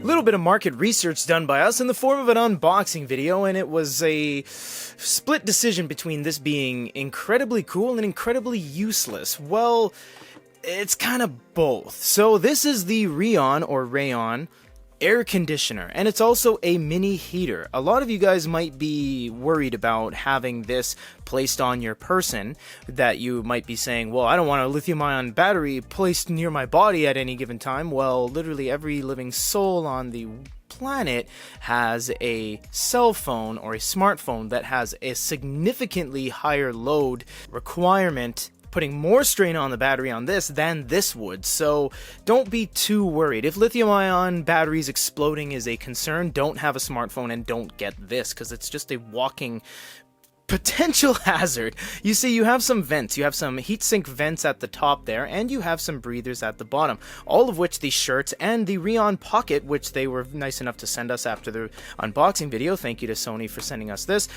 little bit of market research done by us in the form of an unboxing video, and it was a split decision between this being incredibly cool and incredibly useless. Well, it's kind of both. So this is the Reon, or Reon, air conditioner, and it's also a mini heater. A lot of you guys might be worried about having this placed on your person, that you might be saying, well, I don't want a lithium-ion battery placed near my body at any given time. Well, literally every living soul on the planet has a cell phone or a smartphone that has a significantly higher load requirement, putting more strain on the battery on this than this would. So don't be too worried. If lithium-ion batteries exploding is a concern, don't have a smartphone and don't get this, because it's just a walking potential hazard. You see, you have some vents. You have some heatsink vents at the top there, and you have some breathers at the bottom. All of which the shirts and the Reon Pocket, which they were nice enough to send us after the unboxing video, thank you to Sony for sending us this,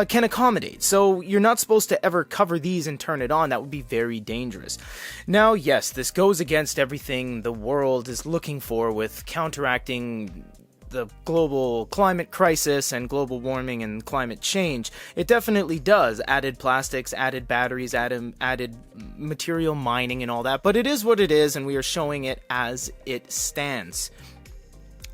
can accommodate. So you're not supposed to ever cover these and turn it on. That would be very dangerous. Now, yes, this goes against everything the world is looking for with counteracting the global climate crisis and global warming and climate change. It definitely does. Added plastics, added batteries, added material mining and all that. But it is what it is, and we are showing it as it stands.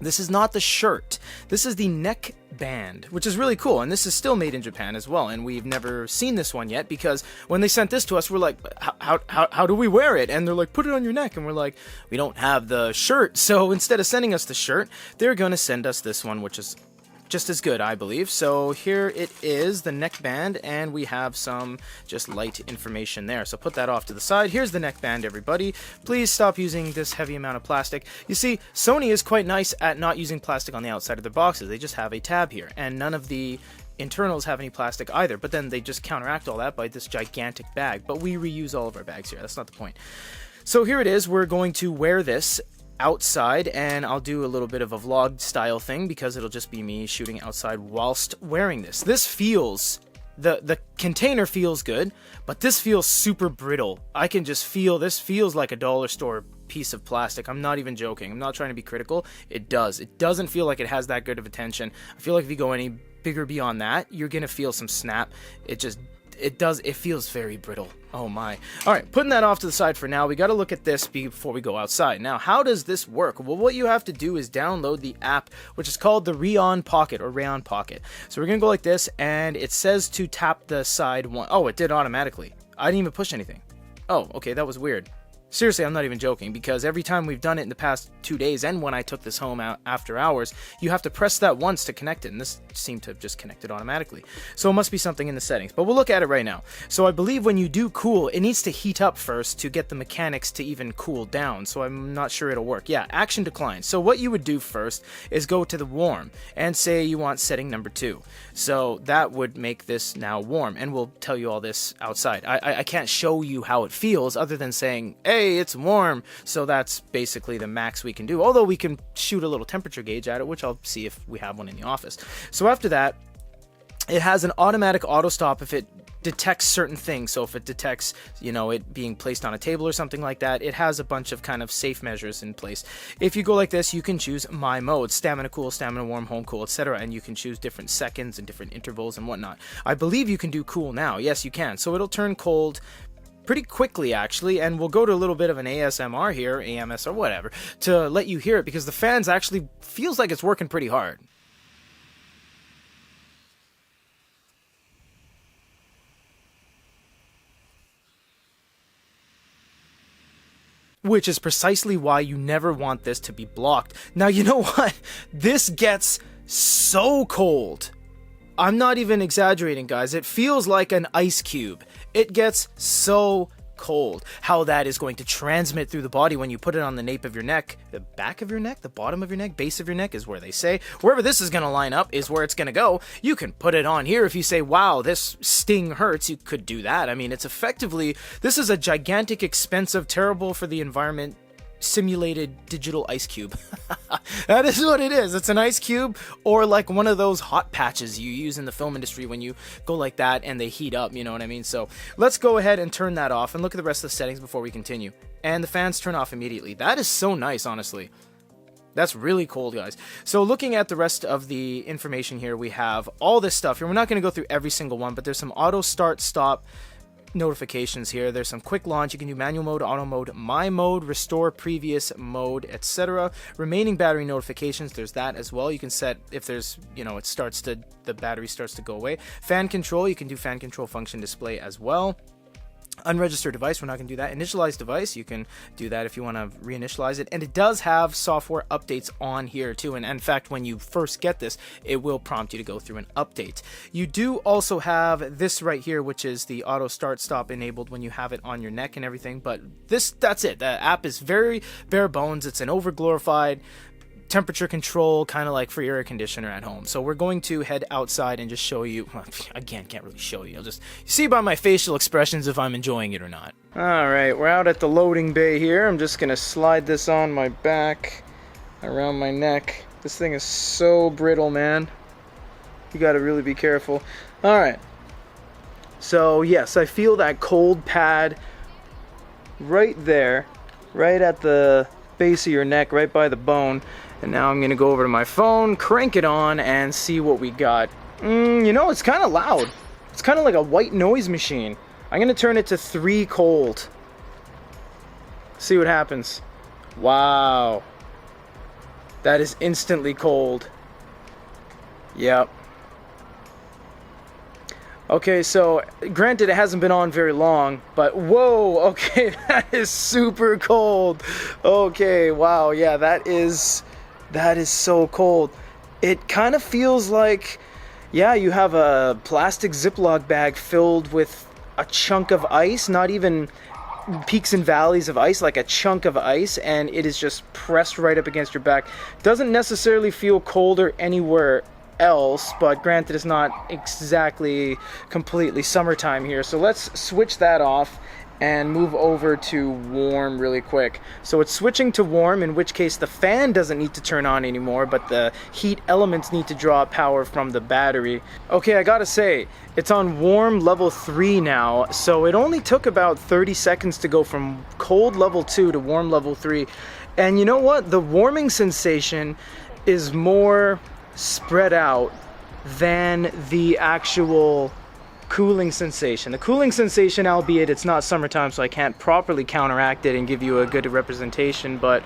This is not the shirt. This is the neck band, which is really cool, and this is still made in Japan as well, and we've never seen this one yet, because when they sent this to us, we're like, how do we wear it? And they're like, put it on your neck, and we're like, we don't have the shirt. So instead of sending us the shirt, they're going to send us this one, which is just as good, I believe. So here it is, the neckband, and we have some just light information there. So put that off to the side. Here's the neckband, everybody. Please stop using this heavy amount of plastic. You see, Sony is quite nice at not using plastic on the outside of their boxes. They just have a tab here, and none of the internals have any plastic either, but then they just counteract all that by this gigantic bag. But we reuse all of our bags here. That's not the point. So here it is. We're going to wear this outside, and I'll do a little bit of a vlog style thing because it'll just be me shooting outside whilst wearing this. This feels, the container feels good, but this feels super brittle. I can just feel, this feels like a dollar store piece of plastic. I'm not even joking. I'm not trying to be critical. It does. It doesn't feel like it has that good of a tension. I feel like if you go any bigger beyond that, you're gonna feel some snap. It feels very brittle. Oh my. Alright, putting that off to the side for now, we got to look at this before we go outside. Now, how does this work? Well, what you have to do is download the app, which is called the Reon Pocket, or Reon Pocket. So we're going to go like this, and it says to tap the side one. Oh, it did automatically. I didn't even push anything. Oh, okay, that was weird. Seriously, I'm not even joking, because every time we've done it in the past 2 days, and when I took this home out after hours, you have to press that once to connect it, and this seemed to have just connected automatically. So it must be something in the settings, but we'll look at it right now. So I believe when you do cool, it needs to heat up first to get the mechanics to even cool down, so I'm not sure it'll work. Yeah, action declined. So what you would do first is go to the warm, and say you want setting number 2. So that would make this now warm, and we'll tell you all this outside. I can't show you how it feels other than saying, hey, it's warm. So that's basically the max we can do, although we can shoot a little temperature gauge at it, which I'll see if we have one in the office. So after that, it has an automatic auto stop if it detects certain things. So if it detects, you know, it being placed on a table or something like that, it has a bunch of kind of safe measures in place. If you go like this, you can choose my mode, stamina cool, stamina warm, home cool, etc. And you can choose different seconds and different intervals and whatnot. I believe you can do cool now. Yes, you can. So it'll turn cold pretty quickly, actually, and we'll go to a little bit of an ASMR here, AMS or whatever, to let you hear it, because the fans actually feels like it's working pretty hard. Which is precisely why you never want this to be blocked. Now, you know what? This gets so cold. I'm not even exaggerating, guys. It feels like an ice cube. It gets so cold. How that is going to transmit through the body when you put it on the nape of your neck, the back of your neck, the bottom of your neck, base of your neck is where they say. Wherever this is going to line up is where it's going to go. You can put it on here if you say, wow, this sting hurts. You could do that. I mean, it's effectively, this is a gigantic, expensive, terrible for the environment simulated digital ice cube. That is what it is. It's an ice cube, or like one of those hot patches you use in the film industry when you go like that and they heat up, you know what I mean? So let's go ahead and turn that off and look at the rest of the settings before we continue. And the fans turn off immediately. That is so nice, honestly. That's really cold, guys. So looking at the rest of the information here, we have all this stuff here. We're not going to go through every single one, but there's some auto start stop notifications here. There's some quick launch. You can do manual mode, auto mode, my mode, restore previous mode, etc. Remaining battery notifications, there's that as well. You can set if there's, the battery starts to go away. Fan control, you can do fan control function display as well. Unregistered device, we're not going to do that. Initialize device, you can do that if you want to reinitialize it. And it does have software updates on here too. And in fact, when you first get this, it will prompt you to go through an update. You do also have this right here, which is the auto start stop enabled when you have it on your neck and everything. But that's it. The app is very bare bones. It's an overglorified temperature control, kind of like for your air conditioner at home. So we're going to head outside and just show you. Well, again, can't really show you. I'll just see by my facial expressions if I'm enjoying it or not. Alright, we're out at the loading bay here. I'm just going to slide this on my back, around my neck. This thing is so brittle, man. You got to really be careful. Alright. So, yes, I feel that cold pad right there, right at the base of your neck, right by the bone. And now I'm gonna go over to my phone, crank it on, and see what we got. It's kind of loud. It's kind of like a white noise machine. I'm gonna turn it to 3 cold. See what happens. Wow. That is instantly cold. Yep. Okay, so granted it hasn't been on very long, but whoa, okay, that is super cold. Okay, wow, yeah, that is so cold. It kind of feels like, yeah, you have a plastic Ziploc bag filled with a chunk of ice, not even peaks and valleys of ice, like a chunk of ice, and it is just pressed right up against your back. Doesn't necessarily feel colder anywhere else, but granted it's not exactly completely summertime here. So let's switch that off and move over to warm really quick. So it's switching to warm, in which case the fan doesn't need to turn on anymore, but the heat elements need to draw power from the battery. Okay, I gotta say, it's on warm level 3 now, so it only took about 30 seconds to go from cold level 2 to warm level 3. And you know what? The warming sensation is more spread out than the actual cooling sensation. The cooling sensation, albeit it's not summertime, so I can't properly counteract it and give you a good representation, but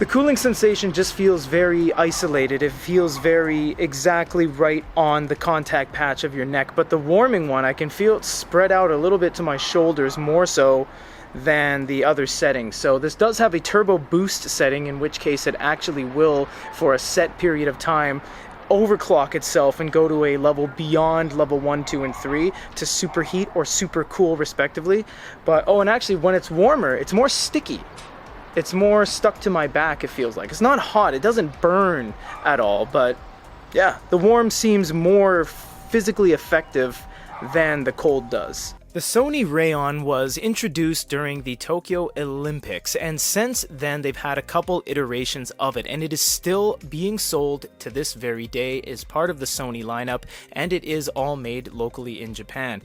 the cooling sensation just feels very isolated. It feels very exactly right on the contact patch of your neck. But the warming one, I can feel it spread out a little bit to my shoulders, more so than the other settings. So this does have a turbo boost setting, in which case it actually will, for a set period of time, overclock itself and go to a level beyond level 1, 2, and 3 to superheat or super cool respectively. But oh, and actually when it's warmer, it's more sticky. It's more stuck to my back, it feels like. It's not hot, it doesn't burn at all, but yeah, the warm seems more physically effective than the cold does. The Sony Reon was introduced during the Tokyo Olympics, and since then they've had a couple iterations of it, and it is still being sold to this very day as part of the Sony lineup, and it is all made locally in Japan.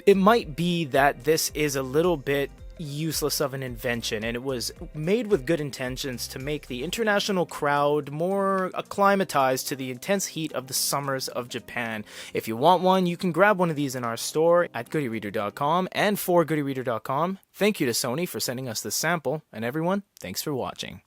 It might be that this is a little bit useless of an invention, and it was made with good intentions to make the international crowd more acclimatized to the intense heat of the summers of Japan. If you want one, you can grab one of these in our store at goodyreader.com and for goodyreader.com. Thank you to Sony for sending us this sample, and everyone, thanks for watching.